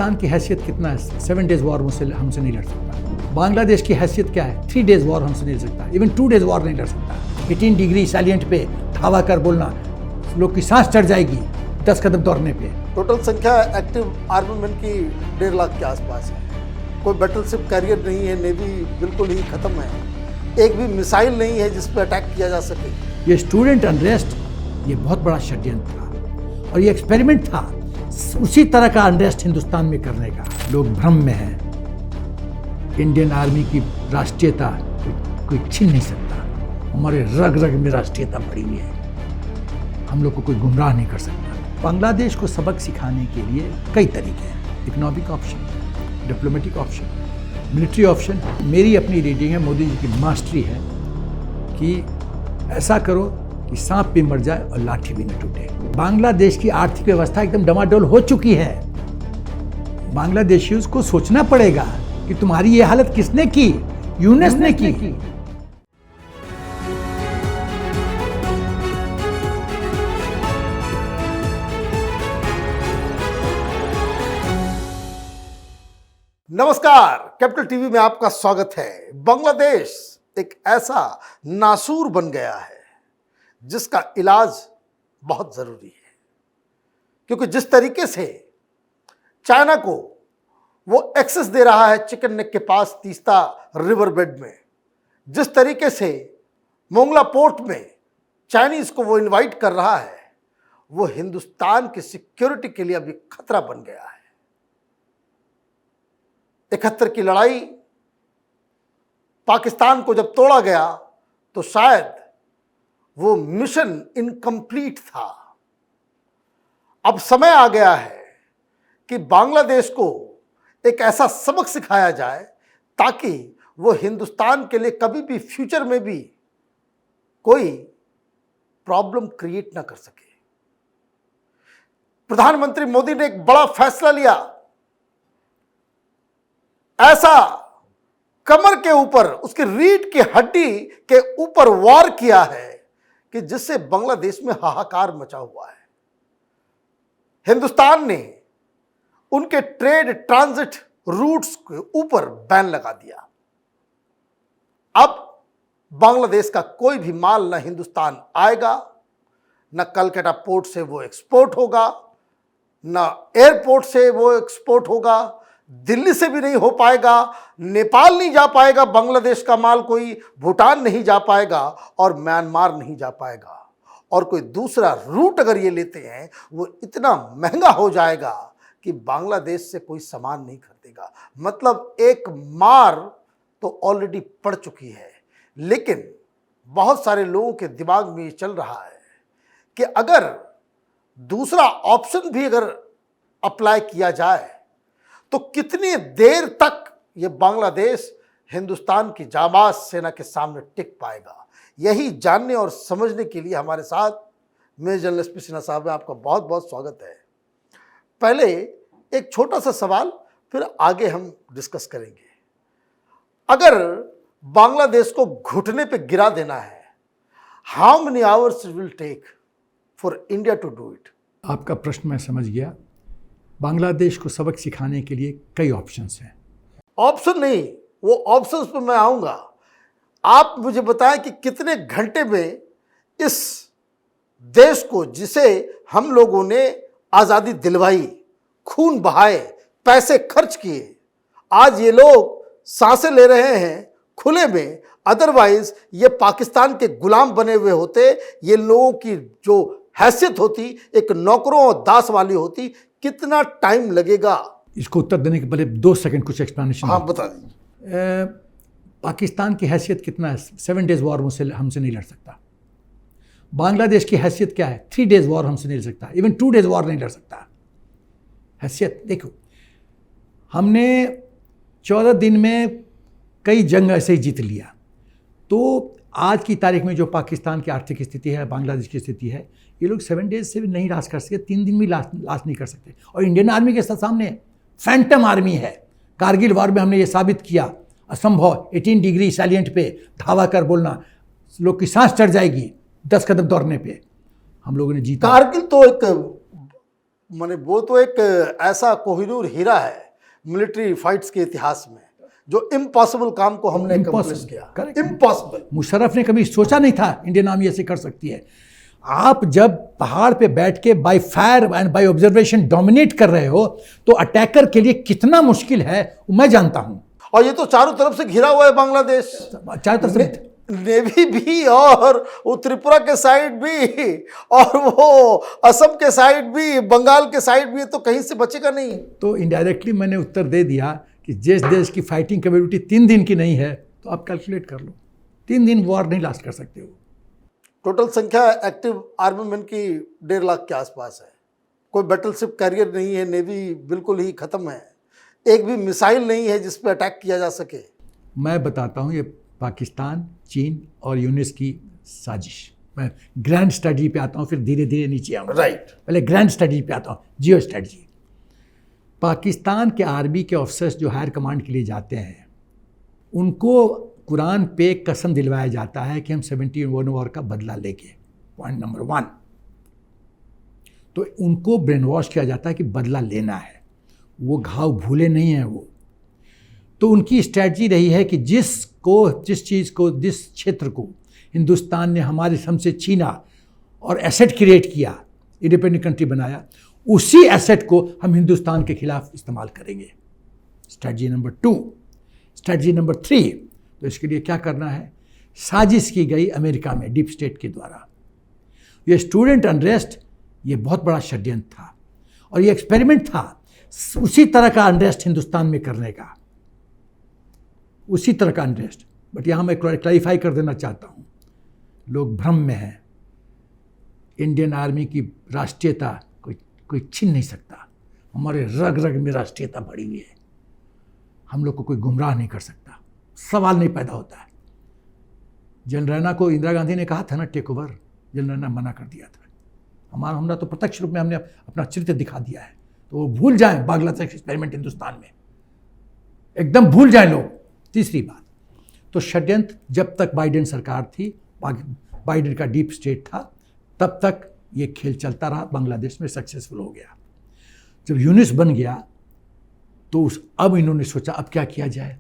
पाकिस्तान की हैसियत कितना है, 7 डेज वॉर हमसे नहीं लड़ सकता। बांग्लादेश की हैसियत क्या है, 3 डेज वॉर हमसे नहीं लड़ सकता, इवन 2 डेज वॉर नहीं लड़ सकता। 18 डिग्री सैलिएंट पे धावा कर बोलना, लोग की सांस चढ़ जाएगी 10 कदम दौड़ने पे। टोटल संख्या एक्टिव आर्मीमेंट की 1.5 लाख के आसपास है। कोई बैटलशिप कैरियर नहीं है, नेवी बिल्कुल ही खत्म है, एक भी मिसाइल नहीं है जिस पर अटैक किया जा सके। ये स्टूडेंट अनरेस्ट, ये बहुत बड़ा षड्यंत्र था और ये एक्सपेरिमेंट था उसी तरह का अनरेस्ट हिंदुस्तान में करने का। लोग भ्रम में हैं। इंडियन आर्मी की राष्ट्रीयता कोई छीन नहीं सकता। हमारे रग रग में राष्ट्रीयता पड़ी हुई है, हम लोग को कोई गुमराह नहीं कर सकता। बांग्लादेश को सबक सिखाने के लिए कई तरीके हैं, economic option, diplomatic option, military option. मेरी अपनी रीडिंग है, मोदी जी की मास्टरी है कि ऐसा करो कि सांप भी मर जाए और लाठी भी न टूटे। बांग्लादेश की आर्थिक व्यवस्था एकदम डमाडोल हो चुकी है। बांग्लादेशियों को सोचना पड़ेगा कि तुम्हारी ये हालत किसने की, यूनेस ने की। नमस्कार, कैपिटल टीवी में आपका स्वागत है। बांग्लादेश एक ऐसा नासूर बन गया है जिसका इलाज बहुत जरूरी है, क्योंकि जिस तरीके से चाइना को वो एक्सेस दे रहा है चिकन नेक के पास तीस्ता रिवर बेड में, जिस तरीके से मोंगला पोर्ट में चाइनीज को वो इनवाइट कर रहा है, वो हिंदुस्तान की सिक्योरिटी के लिए अभी खतरा बन गया है। 71 की लड़ाई पाकिस्तान को जब तोड़ा गया तो शायद वो मिशन इनकम्प्लीट था। अब समय आ गया है कि बांग्लादेश को एक ऐसा सबक सिखाया जाए ताकि वो हिंदुस्तान के लिए कभी भी फ्यूचर में भी कोई प्रॉब्लम क्रिएट ना कर सके। प्रधानमंत्री मोदी ने एक बड़ा फैसला लिया, ऐसा कमर के ऊपर, उसकी रीढ़ की हड्डी के ऊपर वार किया है कि जिससे बांग्लादेश में हाहाकार मचा हुआ है। हिंदुस्तान ने उनके ट्रेड ट्रांजिट रूट्स के ऊपर बैन लगा दिया। अब बांग्लादेश का कोई भी माल ना हिंदुस्तान आएगा, ना कलकत्ता पोर्ट से वो एक्सपोर्ट होगा, ना एयरपोर्ट से वो एक्सपोर्ट होगा, दिल्ली से भी नहीं हो पाएगा, नेपाल नहीं जा पाएगा बांग्लादेश का माल, कोई भूटान नहीं जा पाएगा और म्यांमार नहीं जा पाएगा। और कोई दूसरा रूट अगर ये लेते हैं वो इतना महंगा हो जाएगा कि बांग्लादेश से कोई सामान नहीं खरीदेगा। मतलब एक मार तो ऑलरेडी पड़ चुकी है, लेकिन बहुत सारे लोगों के दिमाग में ये चल रहा है कि अगर दूसरा ऑप्शन भी अगर अप्लाई किया जाए तो कितनी देर तक ये बांग्लादेश हिंदुस्तान की जाबाज सेना के सामने टिक पाएगा। यही जानने और समझने के लिए हमारे साथ मेजर जनरल एसपी सिन्हा साहब हैं। आपका बहुत बहुत स्वागत है। पहले एक छोटा सा सवाल, फिर आगे हम डिस्कस करेंगे। अगर बांग्लादेश को घुटने पे गिरा देना है, how many hours will take for India to do it? आपका प्रश्न मैं समझ गया। बांग्लादेश को सबक सिखाने के लिए कई ऑप्शंस हैं। ऑप्शन नहीं, वो ऑप्शंस पे मैं आऊंगा। आप मुझे बताएं कि कितने घंटे में इस देश को, जिसे हम लोगों ने आज़ादी दिलवाई, खून बहाए, पैसे खर्च किए, आज ये लोग सांसें ले रहे हैं खुले में। अदरवाइज ये पाकिस्तान के गुलाम बने हुए होते, ये लोगों की जो हैसियत होती एक नौकरों और दास वाली होती। कितना टाइम लगेगा? इसको उत्तर देने के पहले 2 सेकंड कुछ एक्सप्लेनेशन। हाँ, बता दें। पाकिस्तान की हैसियत कितना है, 7 डेज वॉर हमसे नहीं लड़ सकता। बांग्लादेश की हैसियत क्या है, 3 डेज वॉर हमसे नहीं लड़ सकता, इवन 2 डेज वॉर नहीं लड़ सकता। हैसियत देखो, हमने 14 दिन में कई जंग ऐसे ही जीत लिया। तो आज की तारीख में जो पाकिस्तान की आर्थिक स्थिति है, बांग्लादेश की स्थिति है, ये लोग 7 डेज से भी नहीं लास्ट कर सकते, 3 दिन भी लास्ट नहीं कर सकते। और इंडियन आर्मी के सामने फैंटम आर्मी है। कारगिल वॉर में हमने ये साबित किया, असंभव 18 डिग्री सैलिएंट पे धावा कर बोलना, लोग की सांस चढ़ जाएगी 10 कदम दौड़ने पे। हम लोगों ने जीता। कारगिल तो एक माने वो तो एक ऐसा कोहिनूर हीरा है मिलिट्री फाइट्स के इतिहास में, जो इम्पॉसिबल काम को हमने अकम्प्लिश किया। इम्पॉसिबल। मुशर्रफ ने कभी सोचा नहीं था इंडियन आर्मी ऐसे कर सकती है। आप जब पहाड़ पे बैठ के by fire and by observation dominate कर रहे हो तो अटैकर के लिए कितना मुश्किल है मैं जानता हूं। और ये तो चारों तरफ से घिरा हुआ है बांग्लादेश, चारों तरफ से नेवी भी और वो त्रिपुरा के साइड भी और वो असम के साइड भी, बंगाल के साइड भी, तो कहीं से बचेगा नहीं। तो इनडायरेक्टली मैंने उत्तर दे दिया कि जिस देश की फाइटिंग कैपेबिलिटी 3 दिन की नहीं है तो आप कैलकुलेट कर लो, 3 दिन वॉर नहीं लास्ट कर सकते हो। टोटल संख्या एक्टिव आर्मी मैन की 1.5 लाख के आसपास है। कोई बैटलशिप कैरियर नहीं है, नेवी बिल्कुल ही खत्म है, एक भी मिसाइल नहीं है जिस पर अटैक किया जा सके। मैं बताता हूँ, ये पाकिस्तान, चीन और यूनिस की साजिश। मैं ग्रैंड स्ट्रेटजी पे आता हूँ, फिर धीरे धीरे नीचे आऊँगा। राइट। पहले ग्रैंड स्ट्रेटजी पे आता हूँ, जियो स्ट्रेटजी। पाकिस्तान के आर्मी के ऑफिसर्स जो हायर कमांड के लिए जाते हैं, उनको कुरान पे कसम दिलवाया जाता है कि हम 71 वॉर का बदला लेंगे। Point number 1। तो उनको ब्रेन वॉश किया जाता है कि बदला लेना है, वो घाव भूले नहीं हैं वो। तो उनकी स्ट्रैटेजी रही है कि जिस चीज़ को, जिस क्षेत्र को हिंदुस्तान ने हमसे छीना और एसेट क्रिएट किया, इंडिपेंडेंट कंट्री बनाया, उसी एसेट को हम हिंदुस्तान के खिलाफ इस्तेमाल करेंगे। Strategy number 2। स्ट्रैटेजी नंबर 3, तो इसके लिए क्या करना है, साजिश की गई अमेरिका में डीप स्टेट के द्वारा। ये स्टूडेंट अनरेस्ट, ये बहुत बड़ा षड्यंत्र था और ये एक्सपेरिमेंट था उसी तरह का अनरेस्ट हिंदुस्तान में करने का, उसी तरह का अनरेस्ट। बट यहाँ मैं क्लैरिफाई कर देना चाहता हूँ, लोग भ्रम में हैं। इंडियन आर्मी की राष्ट्रीयता कोई छीन नहीं सकता। हमारे रग रग में राष्ट्रीयता भरी हुई है, हम लोग को कोई गुमराह नहीं कर सकता, सवाल नहीं पैदा होता है। जनरल रैना को इंदिरा गांधी ने कहा था ना टेक ओवर, जनरल रैना मना कर दिया था। हमारा तो प्रत्यक्ष रूप में हमने अपना चरित्र दिखा दिया है। तो वो भूल जाएं बांग्लादेश एक्सपेरिमेंट हिंदुस्तान में, एकदम भूल जाएं लोग। तीसरी बात, तो षड्यंत्र जब तक बाइडेन सरकार थी, बाइडेन का डीप स्टेट था, तब तक ये खेल चलता रहा, बांग्लादेश में सक्सेसफुल हो गया। जब यूनिस बन गया तो अब इन्होंने सोचा अब क्या किया जाए।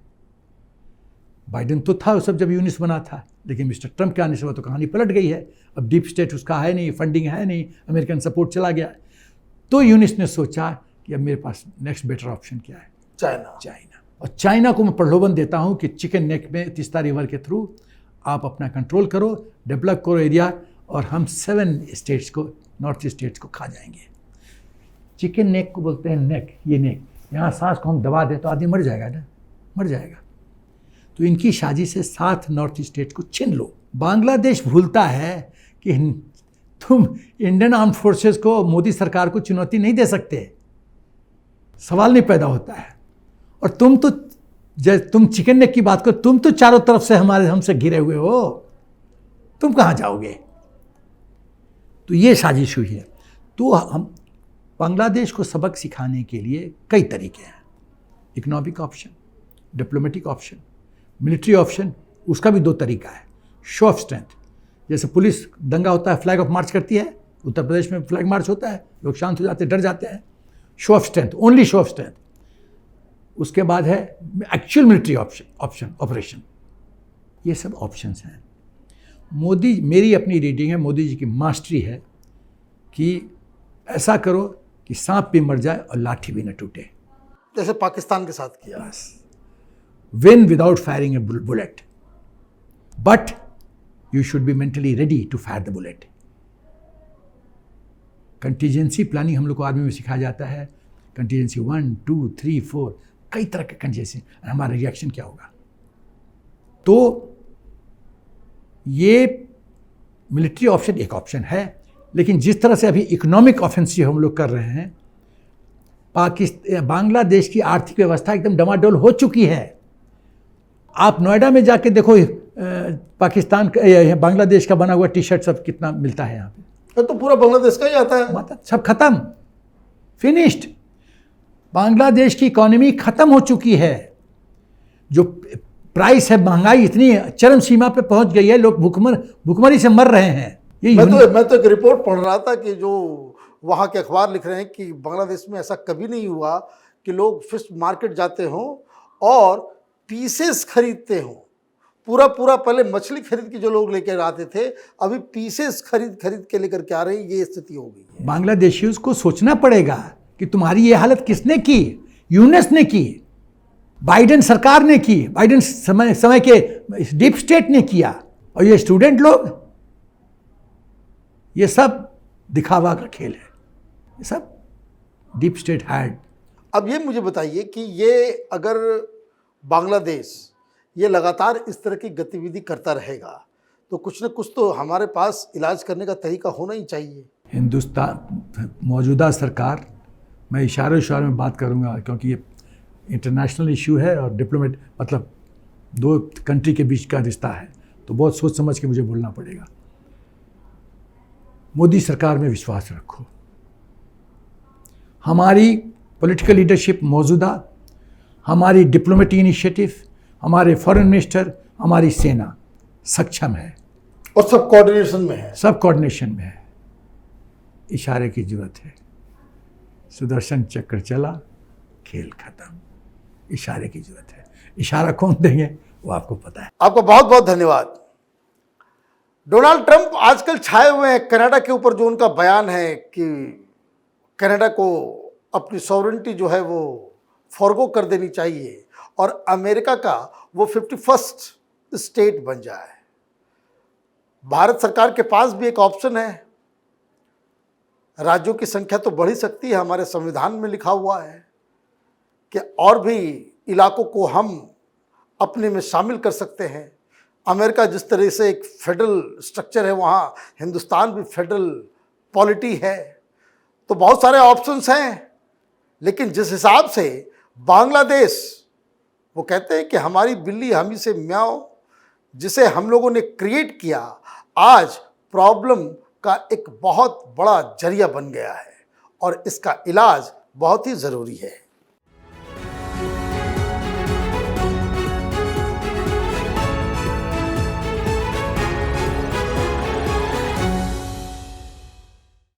बाइडेन तो था सब जब यूनिस बना था, लेकिन मिस्टर ट्रंप के आने से तो कहानी पलट गई है। अब डीप स्टेट उसका है नहीं, फंडिंग है नहीं, अमेरिकन सपोर्ट चला गया। तो यूनिस ने सोचा कि अब मेरे पास नेक्स्ट बेटर ऑप्शन क्या है, चाइना। और चाइना को मैं प्रलोभन देता हूँ कि चिकन नेक में तीस्ता रिवर के थ्रू आप अपना कंट्रोल करो, डेवलप करो एरिया, और हम 7 स्टेट्स को, नॉर्थ ईस्ट स्टेट्स को खा जाएंगे। चिकन नेक को बोलते हैं नेक, ये नेक, यहाँ सांस को हम दबा दें तो आदमी मर जाएगा ना, मर जाएगा। तो इनकी साजिश से 7 नॉर्थ ईस्ट स्टेट को छीन लो। बांग्लादेश भूलता है कि तुम इंडियन आर्म फोर्सेस को, मोदी सरकार को चुनौती नहीं दे सकते, सवाल नहीं पैदा होता है। और तुम चिकन नेक की बात करो, तुम तो चारों तरफ से हमसे घिरे हुए हो, तुम कहाँ जाओगे। तो ये साजिश हुई है। तो हम बांग्लादेश को सबक सिखाने के लिए कई तरीके हैं। Economic option, diplomatic option, military option, उसका भी 2 तरीका है। शो ऑफ स्ट्रेंथ, जैसे पुलिस दंगा होता है फ्लैग ऑफ मार्च करती है, उत्तर प्रदेश में फ्लैग मार्च होता है, लोग शांत हो जाते, डर जाते हैं। Show off strength, only show off strength. उसके बाद है एक्चुअल मिलिट्री ऑपरेशन। ये सब ऑप्शंस हैं। मोदी, मेरी अपनी रीडिंग है, मोदी जी की मास्टरी है कि ऐसा करो कि सांप भी मर जाए और लाठी भी न टूटे, जैसे पाकिस्तान के साथ किया। बस win without firing a bullet, but you should be mentally ready to fire the bullet. Contingency planning हम लोग को आर्मी में सिखाया जाता है। कंटीजेंसी 1, 2, 3, 4, कई तरह के कंटीजेंसी, हमारा रिएक्शन क्या होगा। तो ये मिलिट्री ऑप्शन एक ऑप्शन है, लेकिन जिस तरह से अभी इकोनॉमिक ऑफेंसिव हम लोग कर रहे हैं, बांग्लादेश की आर्थिक व्यवस्था एकदम डमाडोल हो चुकी है। आप नोएडा में जाके देखो, पाकिस्तान का, बांग्लादेश का बना हुआ टी-शर्ट सब कितना मिलता है यहाँ पे। तो पूरा बांग्लादेश का ही आता है, मतलब सब खत्म, फिनिश्ड। बांग्लादेश की इकोनॉमी खत्म हो चुकी है। जो प्राइस है, महंगाई इतनी चरम सीमा पे पहुंच गई है, लोग भूखमरी से मर रहे हैं। मैं तो एक रिपोर्ट पढ़ रहा था कि जो वहाँ के अखबार लिख रहे हैं कि बांग्लादेश में ऐसा कभी नहीं हुआ कि लोग फिश मार्केट जाते हों और पीसेस खरीदते हों। पूरा पूरा पहले मछली खरीद के जो लोग लेकर आते थे, अभी पीसेस खरीद के लेकर के आ रहे हैं। ये स्थिति हो गई है। बांग्लादेशियों को सोचना पड़ेगा कि तुम्हारी ये हालत किसने की? यूनेस ने की, बाइडेन सरकार ने की, बाइडेन समय के डीप स्टेट ने किया, और ये स्टूडेंट लोग, ये सब दिखावा का खेल है, ये सब डीप स्टेट हैड। अब ये मुझे बताइए कि ये अगर बांग्लादेश ये लगातार इस तरह की गतिविधि करता रहेगा तो कुछ न कुछ तो हमारे पास इलाज करने का तरीका होना ही चाहिए। हिंदुस्तान मौजूदा सरकार, मैं इशारे में बात करूंगा क्योंकि ये इंटरनेशनल इशू है और डिप्लोमेट मतलब दो कंट्री के बीच का रिश्ता है, तो बहुत सोच समझ के मुझे बोलना पड़ेगा। मोदी सरकार में विश्वास रखो। हमारी पॉलिटिकल लीडरशिप मौजूदा, हमारी डिप्लोमेटिक इनिशिएटिव, हमारे फॉरेन मिनिस्टर, हमारी सेना सक्षम है और सब कोऑर्डिनेशन में है, सब कोऑर्डिनेशन में है। इशारे की जरूरत है। सुदर्शन चक्र चला, खेल खत्म। इशारे की जरूरत है। इशारा कौन देंगे वो आपको पता है। आपका बहुत बहुत धन्यवाद। डोनाल्ड ट्रंप आजकल छाए हुए हैं कनाडा के ऊपर। जो उनका बयान है कि कनाडा को अपनी सॉवरेनिटी जो है वो फॉरगो कर देनी चाहिए और अमेरिका का वो 51st स्टेट बन जाए। भारत सरकार के पास भी एक ऑप्शन है। राज्यों की संख्या तो बढ़ ही सकती है, हमारे संविधान में लिखा हुआ है कि और भी इलाकों को हम अपने में शामिल कर सकते हैं। अमेरिका जिस तरह से एक फेडरल स्ट्रक्चर है, वहाँ हिंदुस्तान भी फेडरल पॉलिटी है। तो बहुत सारे ऑप्शंस हैं, लेकिन जिस हिसाब से बांग्लादेश, वो कहते हैं कि हमारी बिल्ली हम ही से म्याऊं, जिसे हम लोगों ने क्रिएट किया, आज प्रॉब्लम का एक बहुत बड़ा जरिया बन गया है और इसका इलाज बहुत ही ज़रूरी है।